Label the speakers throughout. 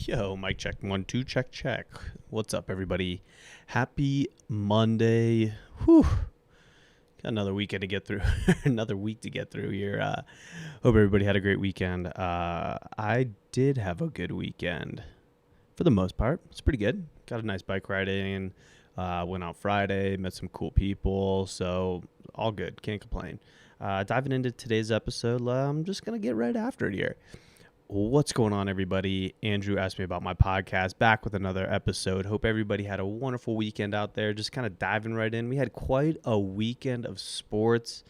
Speaker 1: Yo, mic check, 1 2, check check. What's up, everybody? Happy Monday. Whew. Got another weekend to get through. Another week to get through here. Hope everybody had a great weekend. I did have a good weekend for the most part. It's pretty good. Got a nice bike ride in. Went out Friday, met some cool people. So all good. Can't complain. Diving into today's episode, I'm just gonna get right after it here. What's going on, everybody? Andrew asked me about my podcast, back with another episode. Hope everybody had a wonderful weekend out there. Just kind of diving right in. We had quite a weekend of sports.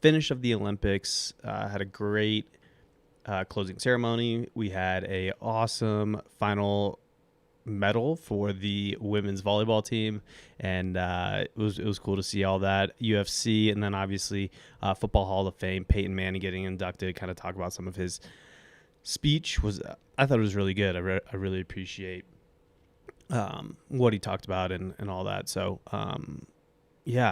Speaker 1: Finish of the Olympics. Had a great closing ceremony. We had a awesome final medal for the women's volleyball team, and it was cool to see all that. UFC, and then obviously Football Hall of Fame, Peyton Manning getting inducted. Kind of talk about some of his speech. I thought it was really good. I really appreciate what he talked about and all that. So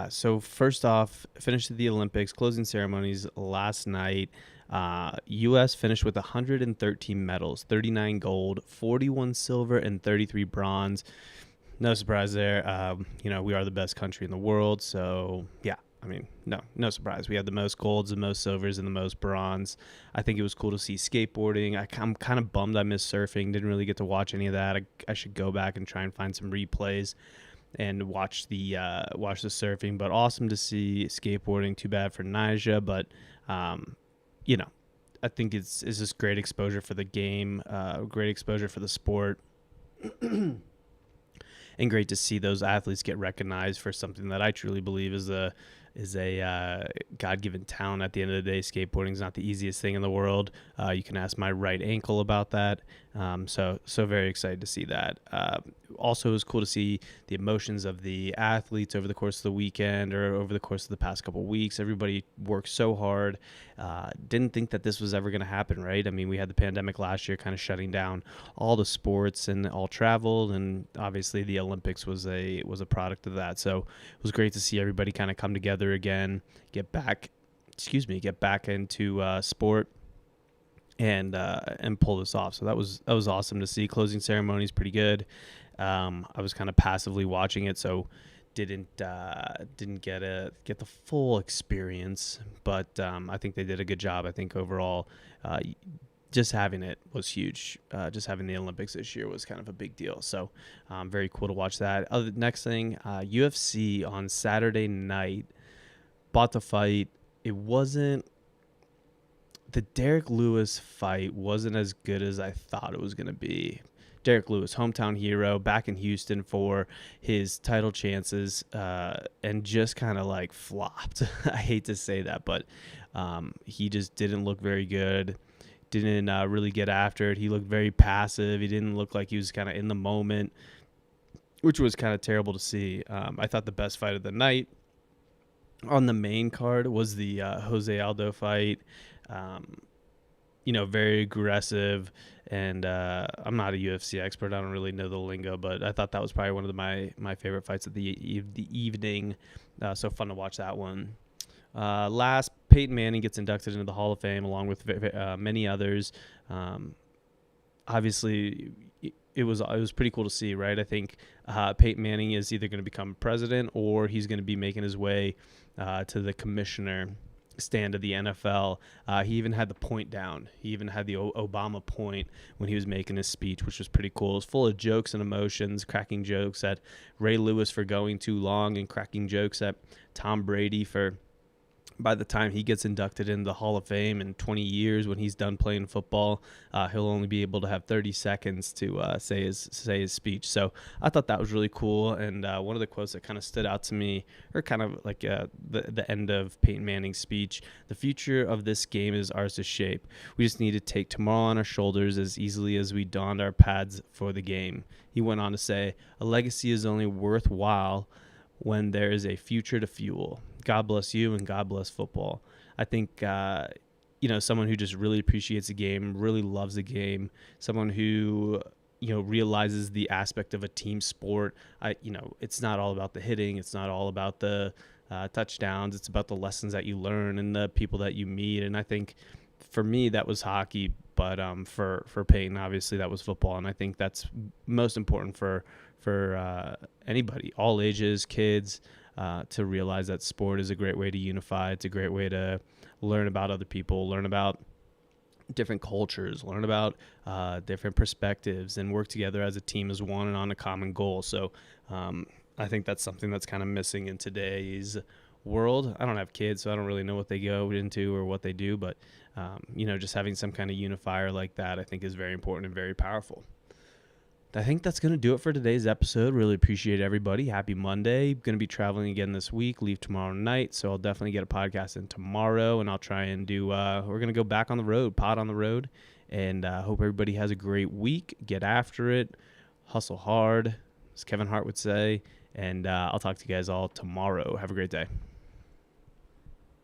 Speaker 1: so first off, finished the Olympics, closing ceremonies last night. U.S. finished with 113 medals, 39 gold, 41 silver, and 33 bronze. No surprise there. We are the best country in the world. So yeah, I mean, no surprise. We had the most golds, the most silvers, and the most bronze. I think it was cool to see skateboarding. I'm kind of bummed I missed surfing. Didn't really get to watch any of that. I should go back and try and find some replays and watch the surfing. But awesome to see skateboarding. Too bad for Nyjah, but I think it's just great exposure for the game, great exposure for the sport. And great to see those athletes get recognized for something that I truly believe is a God-given talent. At the end of the day, skateboarding is not the easiest thing in the world. You can ask my right ankle about that. So very excited to see that. Also, it was cool to see the emotions of the athletes over the course of the weekend or over the course of the past couple of weeks. Everybody worked so hard. Didn't think that this was ever going to happen, right? I mean, we had the pandemic last year kind of shutting down all the sports and all travel, and obviously the Olympics was a product of that. So it was great to see everybody kind of come together again, get back into sport and pull this off. So that was awesome to see. Closing ceremony is pretty good. I was kind of passively watching it, so didn't get the full experience, but I think they did a good job. I think overall, just having it was huge. Just having the Olympics this year was kind of a big deal. So very cool to watch that. Next thing, UFC on Saturday night. Bought the fight. It wasn't. The Derek Lewis fight wasn't as good as I thought it was going to be. Derek Lewis, hometown hero, back in Houston for his title chances, and just kind of like flopped. I hate to say that, but he just didn't look very good. Didn't really get after it. He looked very passive. He didn't look like he was kind of in the moment, which was kind of terrible to see. I thought the best fight of the night on the main card was the Jose Aldo fight. Very aggressive, and I'm not a UFC expert. I don't really know the lingo, but I thought that was probably one of my favorite fights of the evening. So fun to watch that one. Last, Peyton Manning gets inducted into the Hall of Fame along with many others. Obviously, it was pretty cool to see, right? I think Peyton Manning is either going to become president or he's going to be making his way to the commissioner stand of the NFL. He even had the point down. He even had the Obama point when he was making his speech, which was pretty cool. It was full of jokes and emotions, cracking jokes at Ray Lewis for going too long and cracking jokes at Tom Brady for, by the time he gets inducted into the Hall of Fame in 20 years when he's done playing football, he'll only be able to have 30 seconds to say his speech. So I thought that was really cool. And one of the quotes that kind of stood out to me, or kind of like the end of Peyton Manning's speech, "The future of this game is ours to shape. We just need to take tomorrow on our shoulders as easily as we donned our pads for the game." He went on to say, "A legacy is only worthwhile when there is a future to fuel. God bless you and God bless football." I think, someone who just really appreciates the game, really loves the game, someone who, realizes the aspect of a team sport. It's not all about the hitting. It's not all about the touchdowns. It's about the lessons that you learn and the people that you meet. And I think for me, that was hockey But for Peyton, obviously that was football, and I think that's most important for anybody, all ages, kids, to realize that sport is a great way to unify. It's a great way to learn about other people, learn about different cultures, learn about different perspectives, and work together as a team as one and on a common goal. So I think that's something that's kind of missing in today's world. I don't have kids, so I don't really know what they go into or what they do, but just having some kind of unifier like that, I think, is very important and very powerful. I think that's going to do it for today's episode. Really appreciate everybody. Happy Monday. Going to be traveling again this week. Leave tomorrow night, so I'll definitely get a podcast in tomorrow, and I'll try and do we're going to go back on the road, pod on the road, and hope everybody has a great week. Get after it. Hustle hard, as Kevin Hart would say, and I'll talk to you guys all tomorrow. Have a great day.